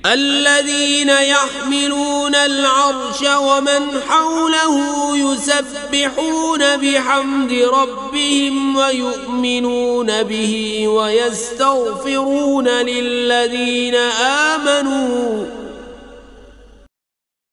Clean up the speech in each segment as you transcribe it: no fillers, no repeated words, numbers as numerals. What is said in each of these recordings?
الذين يحملون العرش ومن حوله يسبحون بحمد ربهم ويؤمنون به ويستغفرون للذين آمنوا।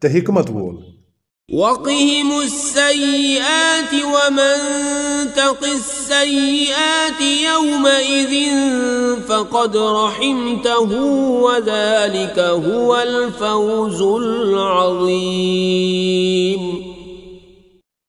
te hikmat wol. وقهم السيئات ومن تق السيئات يومئذ فقد رحمته وذلك هو الفوز العظيم.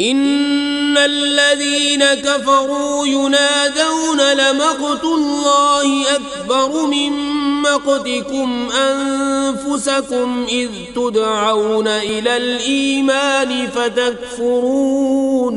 إن الذين كفروا ينادون لمقت الله أكبر من مقتكم أنفسكم إذ تدعون إلى الإيمان فتكفرون.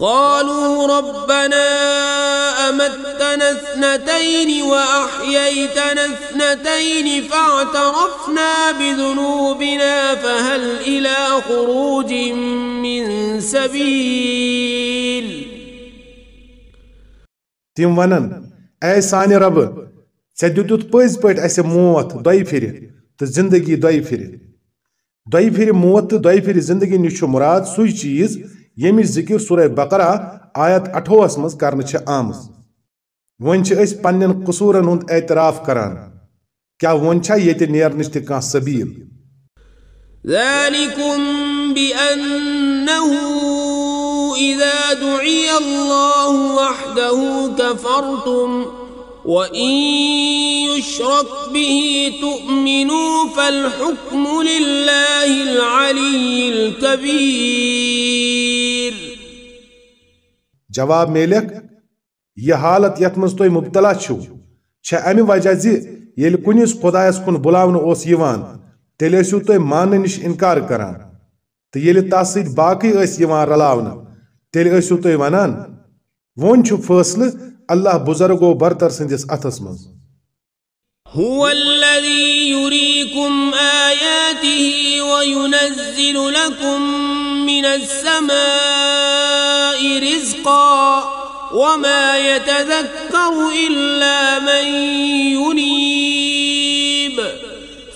قالوا ربنا أمتنا اثنتين وأحييتنا اثنتين فاعترفنا بذنوبنا فهل إلى خروج من سبيل. تم ونن اے سانہِ رب ژے دِتُت پٔزۍ پٲٹھۍ اَسہِ موت دۄیہِ پھِرِ تہٕ زندگی دۄیہِ پھِرِ موت تہٕ دۄیہِ پھِرِ زندگی نِش چھُ مُراد سُے چیٖز ییٚمِچ ذِکر سورہ بقرہ آیت 28 منٛز کرنہٕ چھِ آمٕژ. وۄنۍ چھِ أسۍ پننٮ۪ن قصوٗرن ہُنٛد اعتراف کران کیٛاہ وۄنۍ چھا ییٚتہِ نیرنٕچ تہِ کانٛہہ سبیٖل. ذلكم بأنه إذا دعي الله وحده كفرتم وإن يشرك به تؤمنوا فالحكم لله العلي الكبير. جواب میلک یہ حالت یت مز تُہۍ مبتلا چھِو چھےٚ امہِ وجہ زِ ییٚلہِ کُنِس خۄدایس کُن بُلاونہٕ اوس یِوان تیٚلہِ ٲسِو تُہۍ ماننہٕ نِش اِنکار کران تہٕ ییٚلہِ تس سۭتۍ باقٕے ٲسۍ یِوان رلاونہٕ تیٚلہِ ٲسِو تُہۍ ونان وۄنۍ چھُ فٲصلہٕ اللہ بُزرگو برتر سٕنٛدِس اتھس منٛز. هو الذي يريكم آياته وينزل لكم من السماء رزقا وما يتذكر إلا من ينيب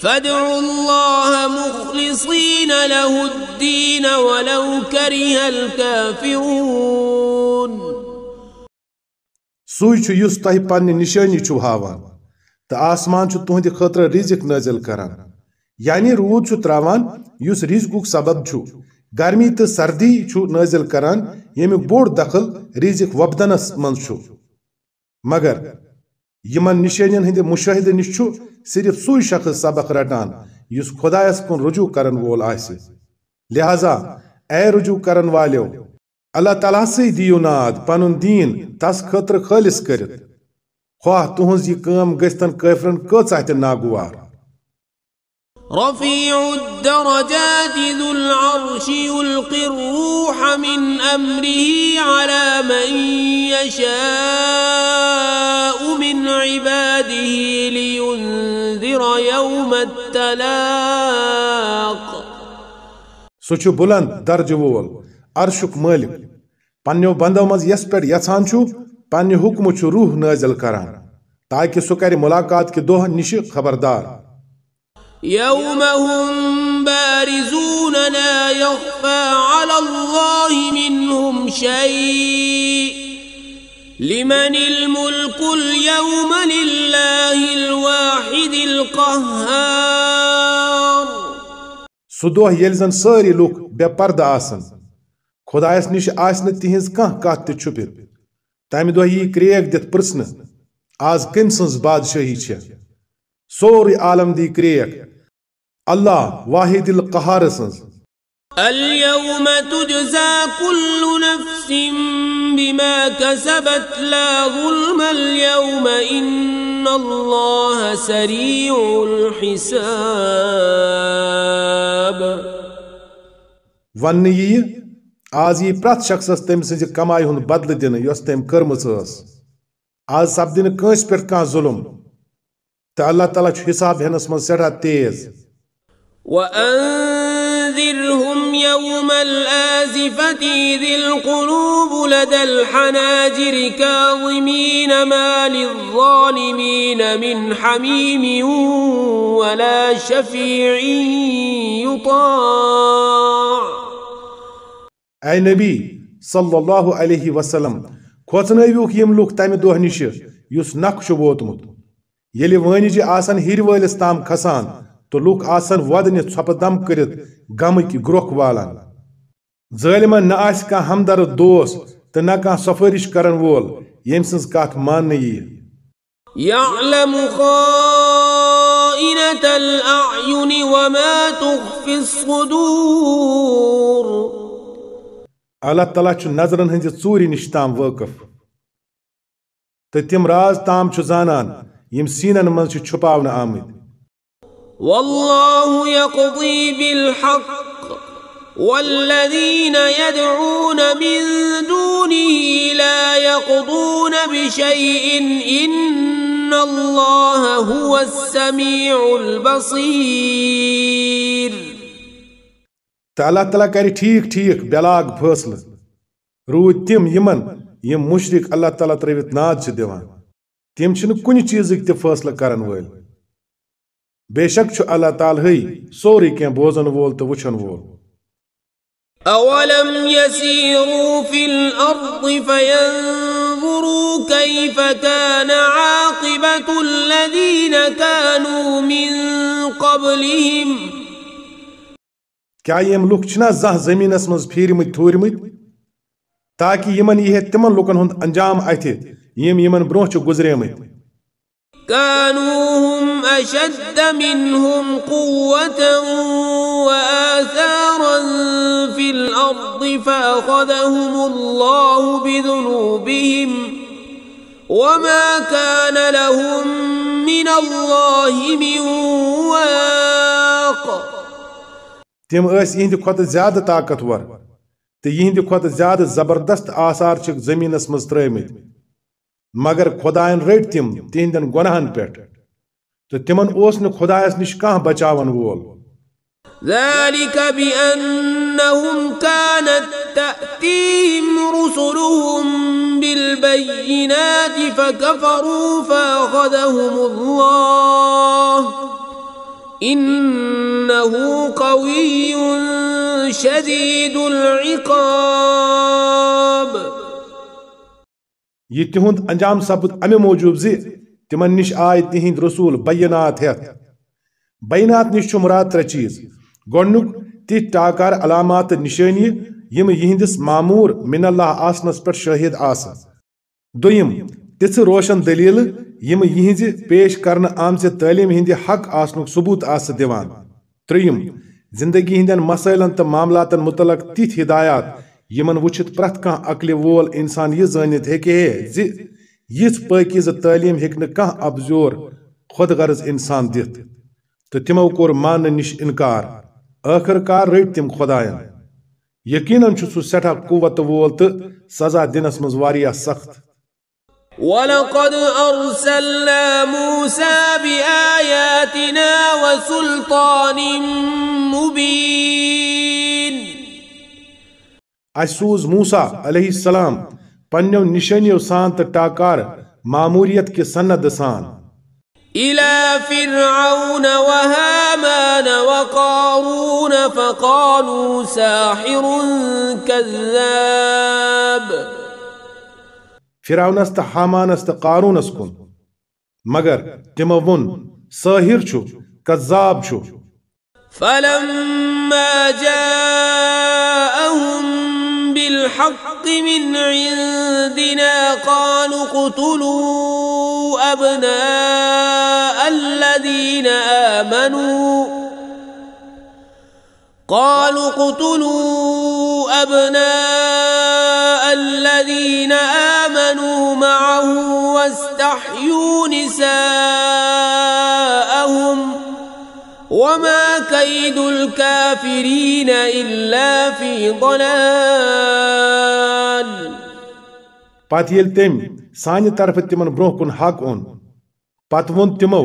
فادعوا الله مخلصين له الدين ولو كره الكافرون. سُے چھُ یُس تۄہہِ پننہِ نِشٲنی چھُو ہاوان تہٕ آسمان چھُ تُہنٛدِ خٲطرٕ رِزق نٲزِل کران یعنی روٗد چھُ تراوان یُس رِزقُک سبب چھُ گرمی تہٕ سردی چھُ نٲزِل کران ییٚمیُک بوٚڑ دخل رِزق وۄپدنس منٛز چھُ مگر یِمن نِشٲنین ہٕنٛدِ مُشٲہدٕ نِش چھُ صرف سُے شخص سبق رٹان یُس خۄدایس کُن رجوع کرن وول آسہِ. لہذا اے رجوع کرن والیو اللہ تعالیٰ سے دیو ناد پنن دین تس خٲطرٕ خٲلص کٔرِتھ خواہ تُہنٛز یہِ کٲم گٔژھتن کٲفرن کۭژاہ تہِ ناگوار. رفيع الدرجات ذو العرش يلقي الروح من أمره على من يشاء من عباده لينذر يوم التلاق. سُہ چھُ بُلند درجہٕ وول عرشُک مٲلِک پننیو بندو منٛز یس پٮ۪ٹھ یژھان چھُ پننہِ حُکمہٕ چھُ روح نٲزِل کران تاکہِ سُہ کرِ مُلاقات کہِ دۄہ نِشہِ خبردار. يوم هم بارزون لا يخفى على الله منهم شيء لمن الملك اليوم لله الواحد القهار. سُہ دۄہ ییٚلہِ زن سٲری لُکھ بے پردٕ آسن خۄدایس نِش آسہِ نہٕ تِہنٛز کانٛہہ کتھ تہِ چھُپِتھ تمہِ دۄہ یی کرٛیک دِتھ پرژھنہٕ آز کٔمۍ سٕنٛز بادشٲہی چھےٚ سورُے عالم دی کرٛیک اللہ واحد القہار سٕنٛز. اليوم تجزى كل نفس بما كسبت لا ظلم اليوم إن الله سريع الحساب. وننہٕ یِیہِ آز یی پرٛٮ۪تھ شخصس تٔمۍ سٕنٛزِ کمایہِ ہُنٛد بدلہٕ دِنہٕ یۄس تٔمۍ کٔرمٕژ ٲس. آز سپدِ نہٕ کٲنٛسہِ پٮ۪ٹھ کانٛہہ ظُلم تہٕ اللہ تعالیٰ چھُ حساب ہٮ۪نس منٛز سٮ۪ٹھاہ تیز. وأنذرهم يوم الآزفة إذ القلوب لدى الحناجر كاظمين ما للظالمين من حميم ولا شفيع يطاع. اے نبی صلی اللہ علیہ وسلم کھوژنٲوِوکھ یِم لُکھ تمہِ دۄہ نِش یُس نکھ چھُ ووتمُت ییٚلہِ وٲنِجہِ آسن ہِرِ وٲلِس تام کھسان تو لُکھ آسن وۄدنہِ ژھۄپہٕ دم کٔرِتھ غمٕکۍ گرٛوکھ والان ظٲلمن نہ آسہِ کانٛہہ ہمدرد دوست تہٕ نہ کانٛہہ سفٲرِش کرن وول ییٚمۍ سٕنٛز کتھ ماننہٕ یِیہِ. يعلم خائنة الأعين وما تخفي الصدور. اللہ تعالیٰ چھُ نظرن ہٕنٛزِ ژوٗرِ نِش تام وٲقف تہٕ تِم راز تام چھُ زانان یِم سیٖنن منٛز چھِ چھُپاونہٕ آمٕتۍ. والله يقضي بالحق والذين يدعون من دونه لا يقضون بشيء إن الله هو السميع البصير. تہٕ اللہ تعالیٰ کرِ ٹھیٖک ٹھیٖک بیلاگ فٲصلہٕ روٗدۍ تِم یِمن یِم مُشرِک اللہ تعالیٰ ترٲوِتھ ناد چھِ دِوان تِم چھِنہٕ کُنہِ چیٖزٕکۍ تہِ فٲصلہٕ کرن وٲلۍ بے شک چھُ اللہ تعالیٰ ہٕے سورُے کینٛہہ بوزن وول تہٕ وٕچھن وول. أولم يسيروا في الأرض فينظروا كيف كان عاقبة الذين كانوا من قبلهم. کیا یِم لُکھ چھِنا زانٛہہ زٔمیٖنس منٛز پھیٖرمٕتۍ ٹھوٗرمٕتۍ تاکہِ یِمن ییٖہے تِمن لُکن ہُنٛد انجام اَتھِ یِم یِمن برٛونٛہہ چھِ گُزریمٕتۍ. كانوا هم أشد منهم قوة وآثارا في الأرض فأخذهم الله بذنوبهم وما كان لهم من الله من واق. تِم ٲسۍ یِہنٛدِ کھۄتہٕ زیادٕ طاقتور تہٕ یِہنٛدِ کھۄتہٕ زیادٕ زبردست آثار چھِکھ زٔمیٖنس منٛز ترٲومٕتۍ مگر خۄدایَن رٔٹۍ تِم تِہنٛدٮ۪ن گۄناہن پٮ۪ٹھ تہٕ تِمن اوس نہٕ خۄدایس نِش کانٛہہ بچاون وول. ذلك بأنهم كانت تأتيهم رسلهم بالبينات فكفروا فأخذهم الله إنه قوي شديد العقاب. یہِ تِہُنٛد انجام سپُد امہِ موٗجوٗب زِ تِمن نِش آے تِہنٛدۍ رسوٗل بینات ہٮ۪تھ. بینات نِش چھُ مُراد ترٛےٚ چیٖز. گۄڈنیُک تِتھۍ ٹاکار علامات تہٕ نِشٲنی یِم یِہنٛدِس معموٗر من اللہ آسنس پٮ۪ٹھ شٲہِد آسہٕ. دوٚیِم تِژھٕ روشن دٔلیٖلہٕ یِم یِہنٛزِ پیش کرنہٕ آمژِ تعلیٖم ہِنٛدِ حق آسنُک ثبوٗت آسہٕ دِوان. ترٛیٚیِم زندگی ہِنٛدٮ۪ن مسٲیلن تہٕ معاملاتن متعلق تِتھۍ ہدایات یِمن وٕچھِتھ پرٛٮ۪تھ کانٛہہ عقلہِ وول اِنسان یہِ زٲنِتھ ہیٚکہِ ہے زِ یِژھ پٲکیٖزٕ تعلیٖم ہیٚکہِ نہٕ کانٛہہ ابزور خۄد غرض اِنسان دِتھ تہٕ تِمو کوٚر ماننہٕ نِش اِنکار. ٲخٕر کار رٔٹۍ تِم خۄدایَن. یقیٖناً چھُ سُہ سٮ۪ٹھاہ قوت وول تہٕ سزا دِنس منٛز واریاہ سخت. ولقد أرسلنا موسى بآياتنا وسلطان مبين. اَسہِ سوٗز موسیٰ علیہ السلام پنٛنیو نِشٲنیو سان تہٕ ٹاکار معموٗریت کہِ سند سان إلى فرعون وهامان وقارون فقالوا ساحر كذاب. فرعونس تہٕ حامانس تہٕ قارونس کُن مگر تِمو ووٚن سٲحِر چھُ کذاب چھُ. فلما جاءهم بالحق من عندنا قالوا اقتلوا أبناء الذين آمنوا معه واستحيوا نساءهم وما كيد الكافرين إلا في ضلال. پتہٕ ییٚلہِ تٔمۍ سانہِ طرفہٕ تِمن برٛونٛہہ کُن حق اوٚن پتہٕ ووٚن تِمو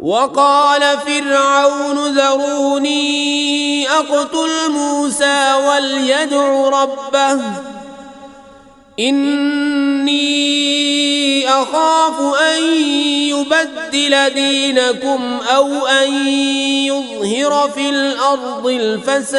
وقال فرعون ذروني أقتل موسى وليدع ربه إني أخاف أن يبدل دينكم أو أن يظهر في الأرض الفساد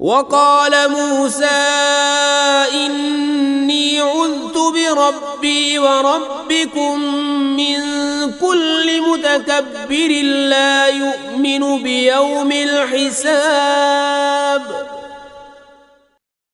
وقال موسى إني عذت بربي وربكم من كل متكبر لا يؤمن بيوم الحساب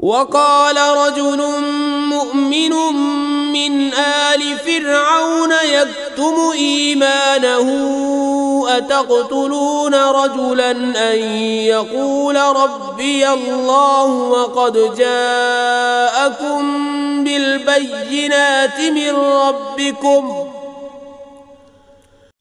وقال رجل مؤمن من آل فرعون يكتم إيمانه أتقتلون رجلا أن يقول ربي الله وقد جاءكم بالبينات من ربكم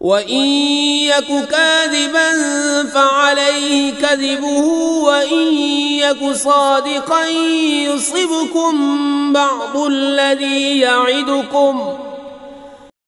وَإِن يَكُ كَاذِبًا فَعَلَيْهِ كَذِبُهُ وَإِن يَكُ صَادِقًا يُصِبْكُم بَعْضُ الَّذِي يَعِدُكُمْ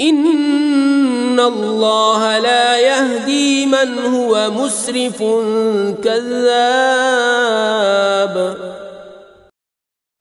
إِنَّ اللَّهَ لَا يَهْدِي مَنْ هُوَ مُسْرِفٌ كَذَّابٌ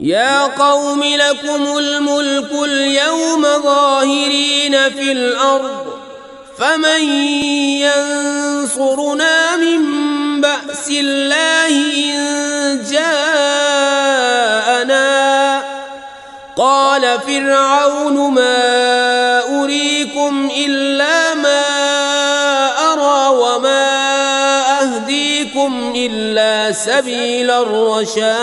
يا قوم لكم الملك اليوم ظاهرين في الأرض فمن ينصرنا من بأس الله إن جاءنا قال فرعون ما أريكم إلا ما أرى وما أهديكم إلا سبيل الرشاد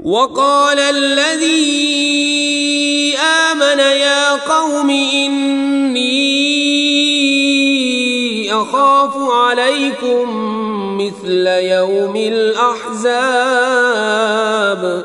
وقال الذي آمن يا قوم إني أخاف عليكم مثل يوم الأحزاب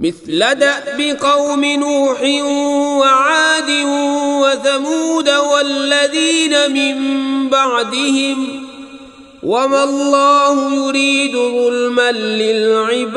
مثل دأب قوم نوح وعاد وثمود والذين من بعدهم وما الله يريد ظلما للعباد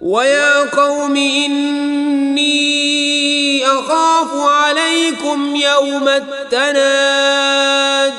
ويا قوم إني أخاف عليكم يوم التناد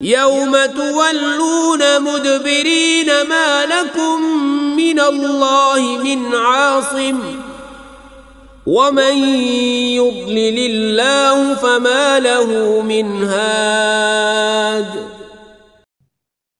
يوم تولون مدبرين ما لكم من الله من عاصم ومن يضلل الله فما له من هاد.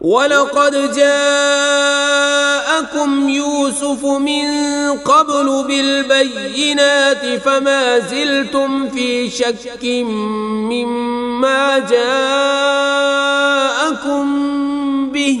ولقد جاءكم يوسف من قبل بالبينات فما زلتم في شك مما جاءكم به.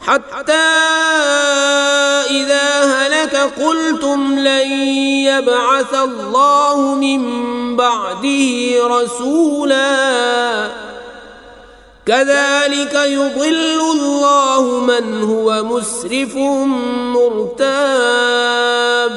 حتى إذا هلك قلتم لن يبعث الله من بعده رسولا كذلك يضل الله من هو مسرف مرتاب.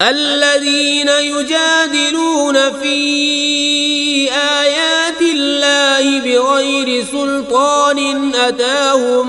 الذين يجادلون في آيات الله بغير سلطان أتاهم.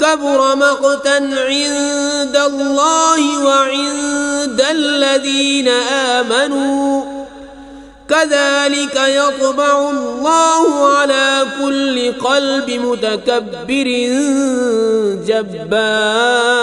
كبر مقتا عند الله وعند الذين آمنوا كذلك يطبع الله على كل قلب متكبر جبار.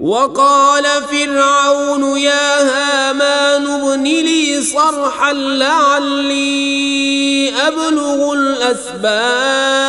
وقال فرعون يا هامان ابن لي صرحا لعلي أبلغ الأسباب.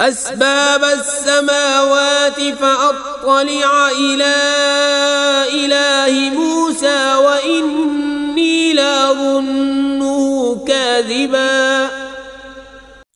أسباب السماوات فأطلع إلى إله موسى وإني لأظنه كاذبا.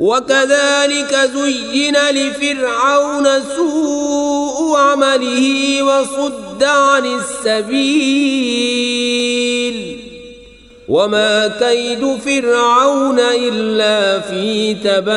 وكذلك زين لفرعون سوء عمله وصد عن السبيل وما كيد فرعون إلا في تباب.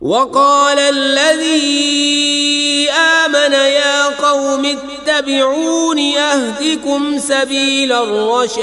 وقال الذي آمن يا قوم اتبعون أهدكم سبيل الرشاد.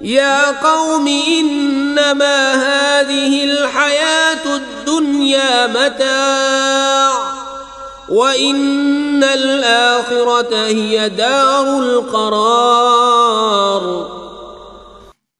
يا قوم إنما هذه الحياة الدنيا متاع وإن الآخرة هي دار القرار.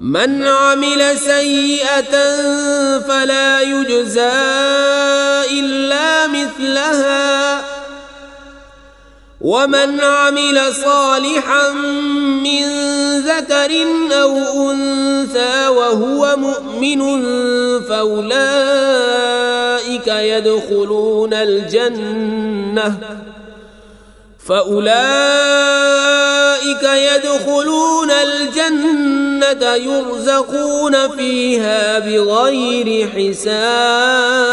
من عمل سيئة فلا يجزى إلا مثلها ومن عمل صالحا من ذكر أو أنثى وهو مؤمن فأولئك يدخلون الجنة الجنة يرزقون فيها بغير حساب.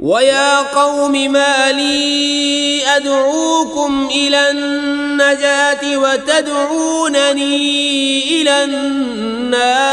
ويا قوم ما لي أدعوكم إلى النجاة وتدعونني إلى النار.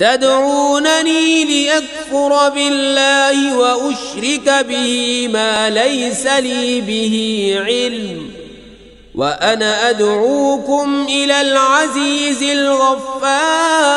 تدعونني لأكفر بالله وأشرك به ما ليس لي به علم وأنا أدعوكم إلى العزيز الغفار.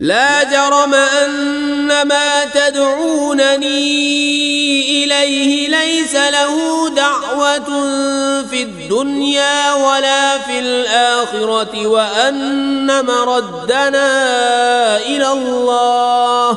لا جرم أن ما تدعونني إليه ليس له دعوة في الدنيا ولا في الآخرة وأن مردنا إلى الله.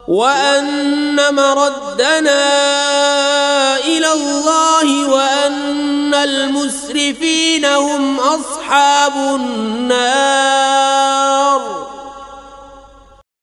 وأن مردنا إلى الله وأن المسرفين هم أصحاب النار.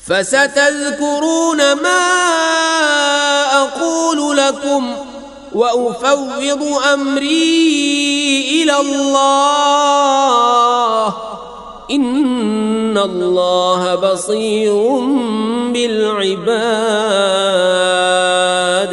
فستذكرون ما أقول لكم وأفوض أمري إلى الله إن الله بصير بالعباد.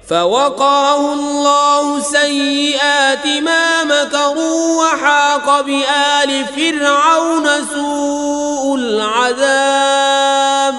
فوقاه الله سيئات ما مكروا وحاق بآل فرعون سوء العذاب.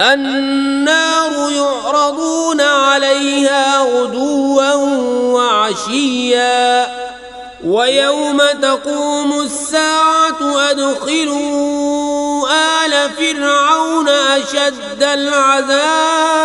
النار يعرضون عليها غدوا وعشيا ويوم تقوم الساعة أدخلوا آل فرعون أشد العذاب.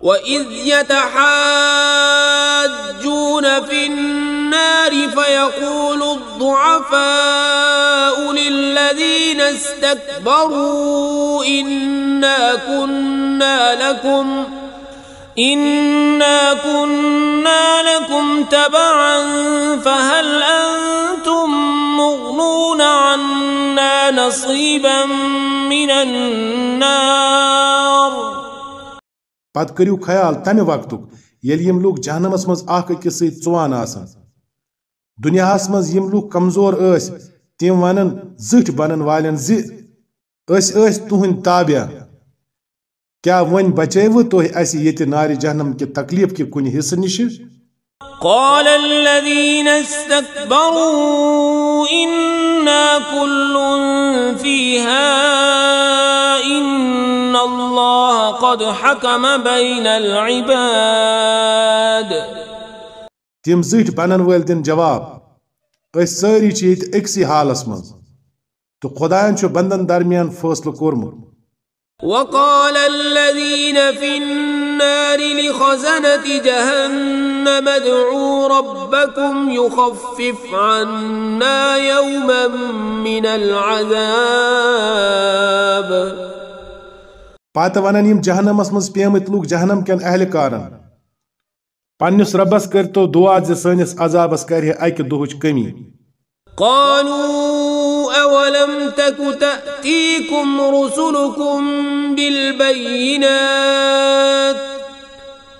وإذ يتحاجون في النار فيقول الضعفاء للذين الذين استكبروا إنا كنا لكم تبعا فهل أنتم مغنون عنا نصيبا من النار. پت کریو خیال تمہ وقتک یل یم لوگ جہنمس مز اخ أکس سۭتۍ ژوان آسان. دنیاہس مز یم لوگ کمزور ٲسۍ تم ونن زٹھ بنن والن زِ أسۍ ٲسۍ تُہنٛدۍ تابع. کیا ون بچٲوٕ تُہۍ اَسہِ ییٚتہِ نارِ جہنم کہِ تکلیف کہِ کُنہِ حصہٕ نِش؟ قال الذين استكبروا إنا كل فيها إن الله قد حكم بين العباد. تم زٹھ بنن وٲلۍ دِن جواب أسۍ سٲری چھِ ییٚتہِ أکسٕے حالس منٛز تہٕ خۄدایَن چھُ بندن درمیان فٲصلہٕ کوٚرمُت. وقال الذين في النار لخزنة جهنم ادعوا ربكم يخفف عنا يوما من العذاب. پتہٕ ونن یِم جہنمس منٛز پیمٕتۍ لوٗکھ جہنم کٮ۪ن اہلکارن پننِس رۄبس کٔرتو دعا زِ سٲنِس عذابس کرِ اکہِ دۄہٕچ کٔمی. قالوا أولم تك تأتيكم رسلكم بالبينات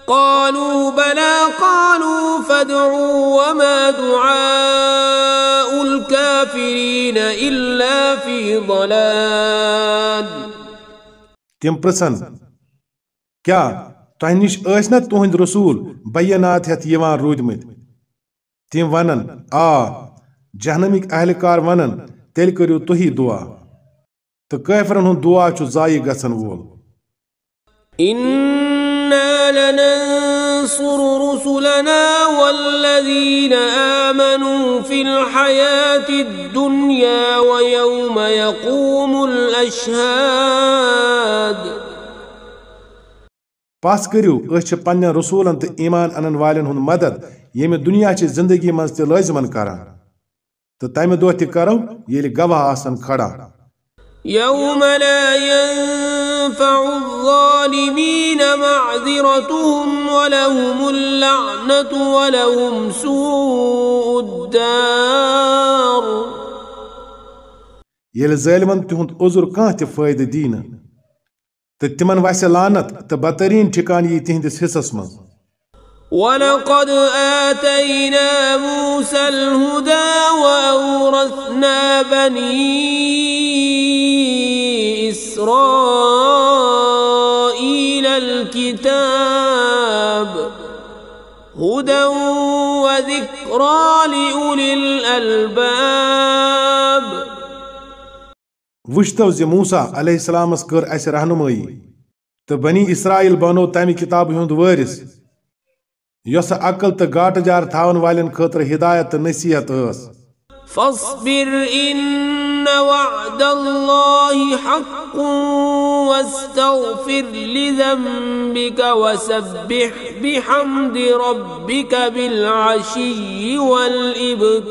قالوا بلى قالوا فادعوا وما دعاء الكافرين إلا في ضلال. تم پرژھن کیا تۄہہِ نِش ٲسۍ نا تُہنٛدۍ رسوٗل بینات ہٮ۪تھ یِوان روٗدمٕتۍ؟ تِم ونن آ. جہنمٕکۍ اہلکار ونن تیٚلہِ کٔرِو تُہی دعا تہٕ کٲفرن ہُنٛد دعا چھُ ضایع گژھن وول. إنا لننصر رسلنا والذين آمنوا في الحياة الدنيا ويوم يقوم الأشهاد. پس کٔرِو أسۍ چھِ پننٮ۪ن رسوٗلن تہٕ ایمان انن والٮ۪ن ہُنٛد مدد ییٚمہِ دُنیاچہِ زندگی منٛز تہِ لٲزمن کران تہٕ تمہِ دۄہ تہِ کرو ییٚلہِ گواہ آسن کھڑا. يوم لا ينفع الظالمين معذرتهم ولهم اللعنة ولهم سوء الدار. ییٚلہِ ظٲلمن تِہُنٛد عذر کانٛہہ تہِ فٲیدٕ دی نہٕ تہٕ تِمن وسہِ لعنت تہٕ بدترین ٹھِکان یی تِہنٛدِس حصس منٛز. ولقد آتينا موسى الهدى وأورثنا بني إسرائيل الكتاب هدى وذكرى لأولي الألباب. وٕچھتو زِ موسیٰ علیہ السلامس کٔر اَسہِ رہنمٲیی تہٕ بنی اسرائیل بنو تمہِ کِتابہِ ہُنٛد وٲرِث یۄس عقل تہٕ گاٹہٕ جار تھاون والٮ۪ن خٲطرٕ ہدایت تہٕ نصیحت ٲس. فاصبر إن وعد الله حق واستغفر لذنبك وسبح بحمد ربك بالعشي والإبكار.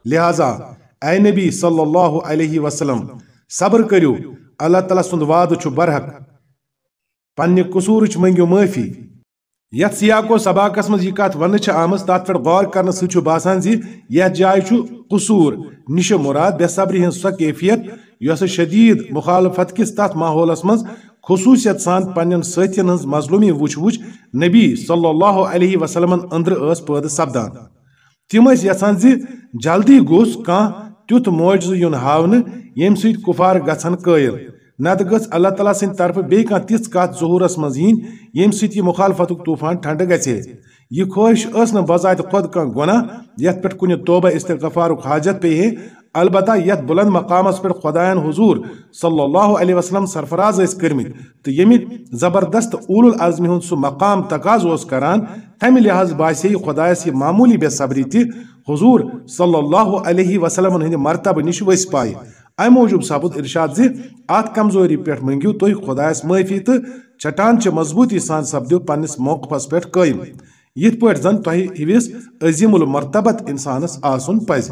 لہذا اے نبی صلی اللہ علیہ وسلم صبر کٔرِو اللہ تعالیٰ سُنٛد وعدٕ چھُ برحق. پننہِ قصوٗرٕچ منٛگِو معٲفی. یتھ سیاقو سباقس منٛز یہِ کتھ وننہٕ چھِ آمٕژ تتھ پٮ۪ٹھ غور کرنہٕ سۭتۍ چھُ باسان زِ یتھ جایہِ چھُ قصوٗر نِشہِ مُراد بے صبری ہٕنٛز سۄ کیفیت یۄسہٕ شدیٖد مخالفت کِس تتھ ماحولس منٛز خصوٗصیت سان پننٮ۪ن سٲتھین ہٕنٛز مظلوٗمی وٕچھ نبی صلی اللہ علیہ وسلمن أنٛدرٕ ٲس پٲدٕ سپدان. تِم ٲسۍ یژھان زِ جلدی گوٚژھ کانٛہہ تیُتھ معجزٕ یُن ہاونہٕ ییٚمہِ سۭتۍ کُفار گژھن قٲیل نتہٕ گٔژھ اللہ تعالیٰ سٕنٛدِ طرفہٕ بیٚیہِ کانٛہہ تِژھ کتھ ظہوٗرس منٛز یِنۍ ییٚمہِ سۭتۍ یہِ مخالفتُک طوٗفان ٹھنڈٕ گژھِ ہے. یہِ خٲہِش ٲس نہٕ بذاتہِ خۄد کانٛہہ گۄناہ یتھ پٮ۪ٹھ کُنہِ توبہ استغفارُک حاجت پیٚیہِ ہے، البتہ یتھ بُلند مقامس پٮ۪ٹھ خۄدایَن حضوٗر صلی اللہ علیہ وسلم سرفراز ٲسۍ کٔرمٕتۍ تہٕ ییٚمہِ زبردست اولو العزمہِ ہُنٛد سُہ مقام تقاضہٕ اوس کران تمہِ لحاظ باسے خۄدایس یہِ معموٗلی بے صبری تہِ حضوٗر صلی اللہ علیہ وسلمن ہٕنٛدِ مرتبہٕ نِش ؤسۍ پایہِ. امہِ موٗجوٗب سپُد ارشاد زِ اتھ کمزوری پٮ۪ٹھ منٛگِو تُہۍ خۄدایس معٲفی تہٕ چٹانچہِ مضبوٗطی سان سپدِو پننِس موقفس پٮ۪ٹھ قٲیِم یِتھ پٲٹھۍ زن تۄہہِ ہِوِس عظیٖم المرتبت انسانس آسُن پزِ.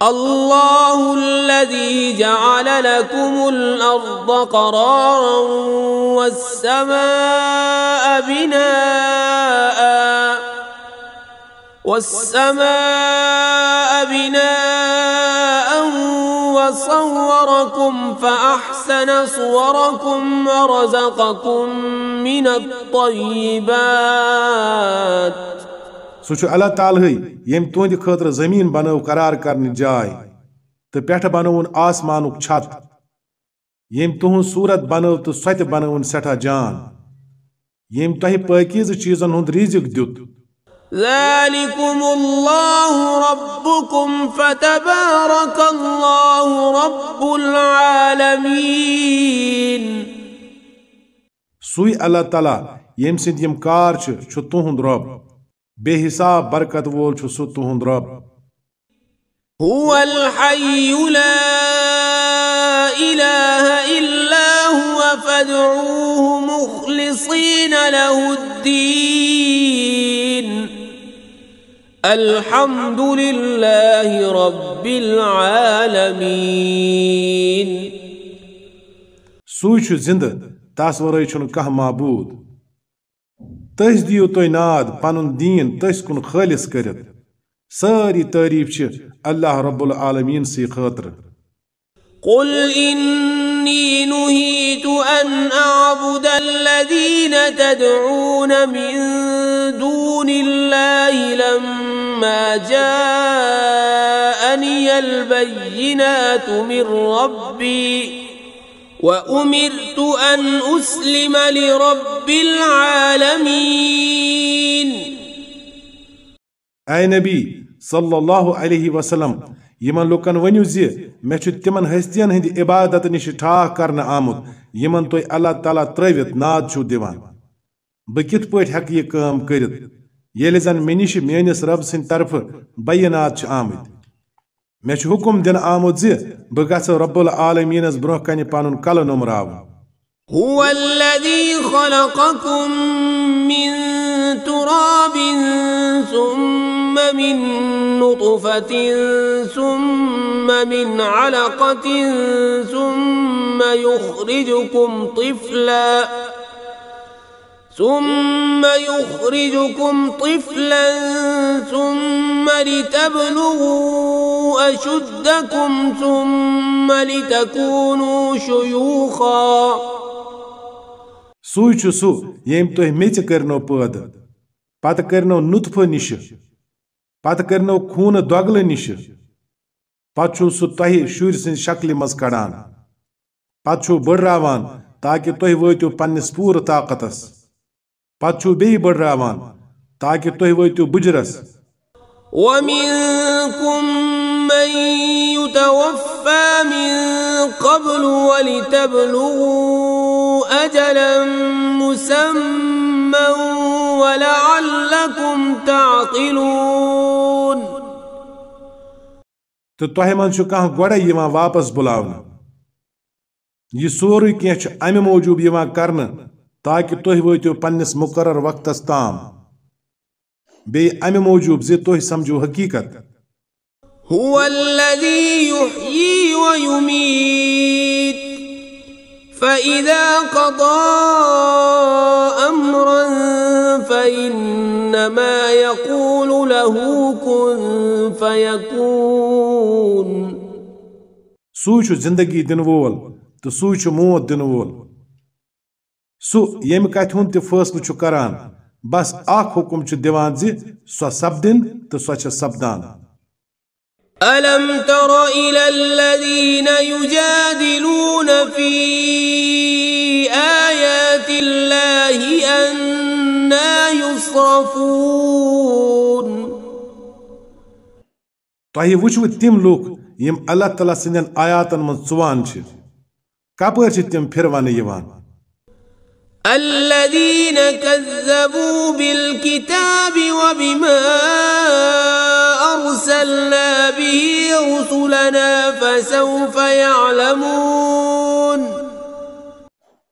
الله الذي جعل لكم الأرض قرارا والسماء بناء وصوركم فأحسن صوركم ورزقكم من الطيبات سُہ چھُ اللہ تعالیٰ ییٚمۍ تُہنٛدِ خٲطرٕ زٔمیٖن بنٲو قرار کرنہِ جاے تہٕ پٮ۪ٹھٕ بنووُن آسمانُک چھت ییٚمۍ تُہنٛز صوٗرت بنٲو تہٕ سۄ تہِ بنٲوٕن سٮ۪ٹھاہ جان ییٚمۍ تۄہہِ پٲکیٖزٕ چیٖزن ہُنٛد رِزق دیُت ذلكم الله ربكم فتبارك الله رب العالمين سُے اللہ تعالیٰ ییٚمۍ سٕنٛدۍ یِم کار چھُ تُہُنٛد رۄب بے حساب برکت وول چھُ سُہ تُہُنٛد رۄب هو الحي لا إله إلا هو فادعوه مخلصين له الدين الحمد لله رب العالمين سُے چھُ زِنٛدٕ تس ورٲے چھُنہٕ کانٛہہ معبوٗد تٔسۍ دِیِو تُہۍ ناد پنُن دیٖن تٔسۍ کُن خٲلِص کٔرِتھ سٲری تعریٖف چھِ اللہ رب العالمیٖن سٕے خٲطرٕ قل إني نهيت أن أعبد الذين تدعون من دون الله لما جاءني البينات من ربي وأمرت أن أسلم لرب العالمين اے نبی صلی اللہ علیہ وسلم یمن لوکن ونیو زِ مےٚ چھُ تِمن ہستین ہٕنٛدِ عبادت نِش ٹھاک کرنہٕ آمُت یمن تُہۍ اللہ تعالیٰ ترٲوِتھ ناد چھُو دِوان بہٕ کِتھ پٲٹھۍ ہٮ۪کہٕ یہِ کٲم کٔرِتھ ییٚلہِ زن مےٚ نِش میٲنِس رب سٕنٛدِ طرفہٕ بیانات چھِ آمٕتۍ مےٚ چھُ حُکم دِنہٕ آمُت زِ بہٕ گژھٕ رب العالمیٖنس برونٛہہ کنہِ پنُن کلہٕ نوٚمراوُن هو الذي خلقكم من تراب ثم من نطفة ثم من علقة ثم يخرجكم طفلا ثم لتبلغوا أشدكم ثم لتكونوا شيوخا سُے چھُ سُہ ییٚمۍ تُہۍ میٚژِ کٔرنو پٲدٕ پتہٕ کٔرنو نُطفہٕ نِشہِ پتہٕ کٔرنو خوٗنہٕ دۄگلہٕ نِشہِ پتہٕ چھُ سُہ تۄہہِ شُرۍ سٕنٛزِ شکلہِ منٛز کڑان پتہٕ چھُ بٔڑراوان تاکہِ تُہۍ وٲتِو پننِس پوٗرٕ طاقتس پتہٕ چھُ بیٚیہِ بٔڑراوان تاکہِ تُہۍ وٲتِو بُجرس ومنكم من يتوفى من قبل ولتبلغوا أجلا مسمى ولعلكم تعقلون تہٕ تۄہہِ منٛز چھُ کانٛہہ گۄڈے یِوان واپس بُلاونہٕ یہِ سورُے کینٛہہ چھُ امہِ موٗجوٗب یِوان کرنہٕ تاکہِ تُہۍ وٲتِو پننِس مُقرر وقتس تام بیٚیہِ امہِ موٗجوٗب زِ تُہۍ سمجھو حقیٖقت هو الذي يحيي ويميت فإذا قضى أمرا فإنما يقول له كن فيكون سُے چھُ زِندگی دِنہٕ وول تہٕ سُے چھُ موت دِنہٕ وول سُہ ییٚمہِ کتھِ ہُنٛد تہِ فٲصلہٕ چھُ کران بس اکھ حُکم چھُ دِوان زِ سۄ سپدِن تہٕ سۄ چھےٚ سپدان ألم تر إلى الذين يجادلون في آيات الله أنى يصرفون تۄہہِ وٕچھوٕ تِم لُکھ یِم اللہ تعالیٰ سٕنٛدٮ۪ن آیاتن منٛز ژُوان چھِ کپٲرۍ چھِ تِم پھِرونہٕ یِوان الذين كذبوا بالكتاب وبما أرسلنا به رسلنا فسوف يعلمون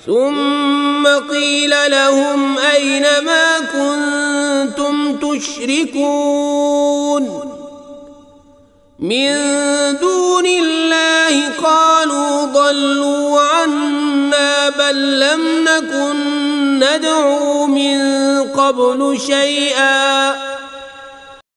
ثم قيل لهم أين ما كنتم تشركون من دون الله قالوا ضلوا عنا بل لم نكن ندعو من قبل شيئا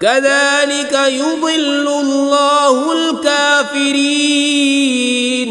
كذلك يضل الله الكافرين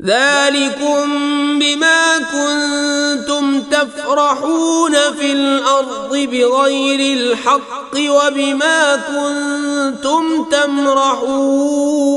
ذلكم بما كنتم تفرحون في الأرض بغير الحق وبما كنتم تمرحون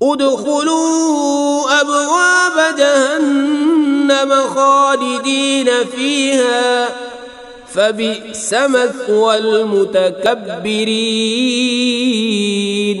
ادخلوا أبواب جهنم خالدين فيها فبئس مثوى المتكبرين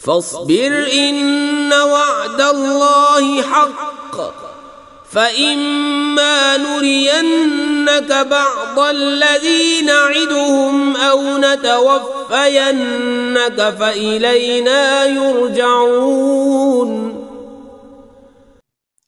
فاصبر إن وعد الله حق فإما نرينك بعض الذي نعدهم أو نتوفينك فإلينا يرجعون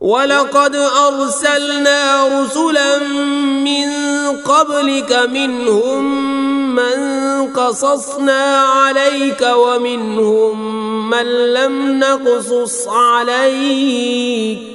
ولقد أرسلنا رسلا من قبلك منهم من قصصنا عليك ومنهم من لم نقصص عليك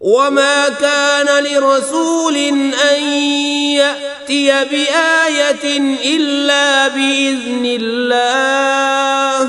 وما كان لرسول أن يأتي بآية إلا بإذن الله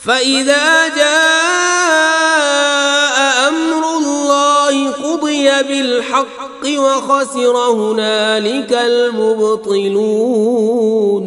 فإذا جاء أمر الله قضي بالحق وخسر هنالك المبطلون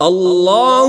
الله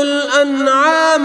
الأنعام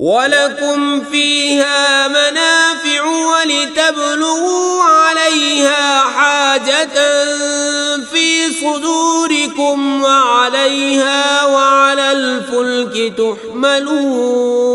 ولكم فيها منافع ولتبلغوا عليها حاجة في صدوركم وعليها وعلى الفلك تحملون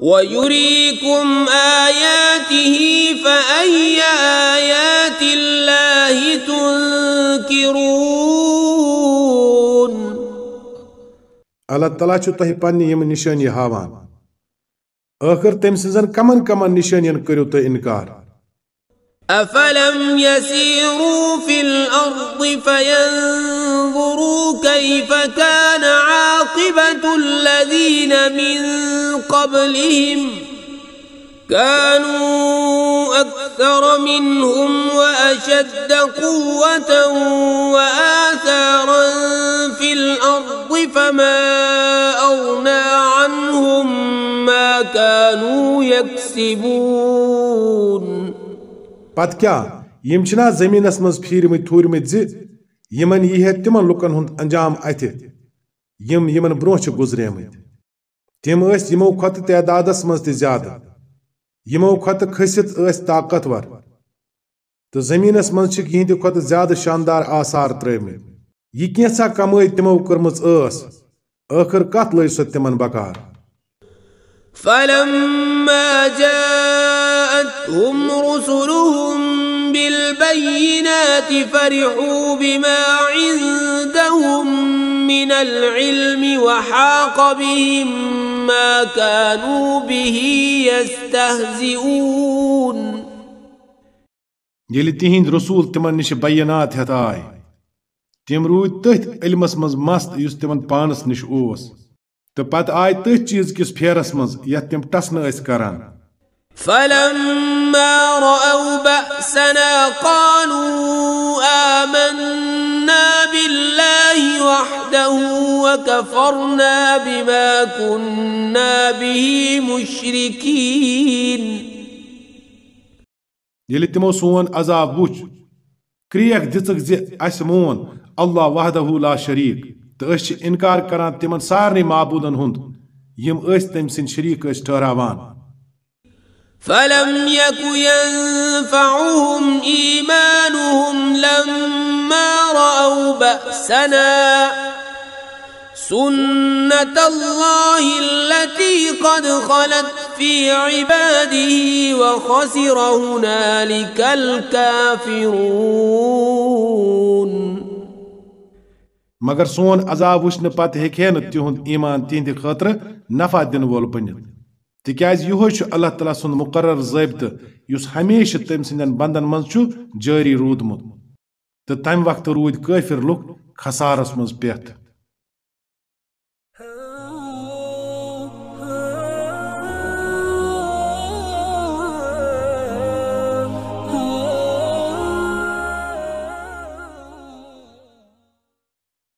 ويريكم آياته فأي آيات الله تنكرون Allah Ta'ala chu tahi panni yim nishani havan. Akhir tem sizan kaman nishaniyan kariu ta inkar. أفلم يسيروا في الأرض فينظروا كيف كان عاقبة الذين من قبلهم كانوا أكثر منهم وأشد قوة وآثارا في الأرض فما أغنى عنهم ما كانوا يكسبون Pat kya yim china zaminas maz phirmit thurmit zi yiman yihe timan lukan hund anjam athi yiman broch guzremit tim ais yimo khat tadadas maz ti zyada yimo khat khasit ais taqatwar to zaminas maz chik yindi khat zyada shandar asar tremit yi kensa kamai timo kurmuz ais akhir kat lay so timan bakar فلما جاءتهم رسلهم بالبينات فرحوا بما عندهم من العلم وحاق بهم ما كانوا به يستهزئون Yeli tihind Rasul timan nish bayanat hatai tim rood tëth ilmas maz mast yus timan panas nish os to pat ay tëth cheez kis pheras maz yat tim tasna ais karan فلما رأوا بأسنا قالوا آمنا بالله وحده وكفرنا بما كنا به مشركين Yeli timo son azab wuch kriyek ditsik zi as mon Allah wahdahu la sharik to ais inkar karan timan sarni maabudan hund yim ais tem sin sharik ais tharawan فلم يك ينفعهم إيمانهم لما رأوا بأسنا سنة الله التي قد خلت في عباده وخسر هنالك الكافرون مگر سون عذاب وشن پت ہیکھے نہ تہند ایمان تہند خاطر نفع دن وول بنت تکیاز یہ اللہ تعالیٰ سن مقرر ضابطہ یس ہمیشہ تم سندن بندن من جاری روٗدمُت تو تمہ وقت روٗدۍ کٲفر لُکھ خسارس منٛز پٮ۪تھ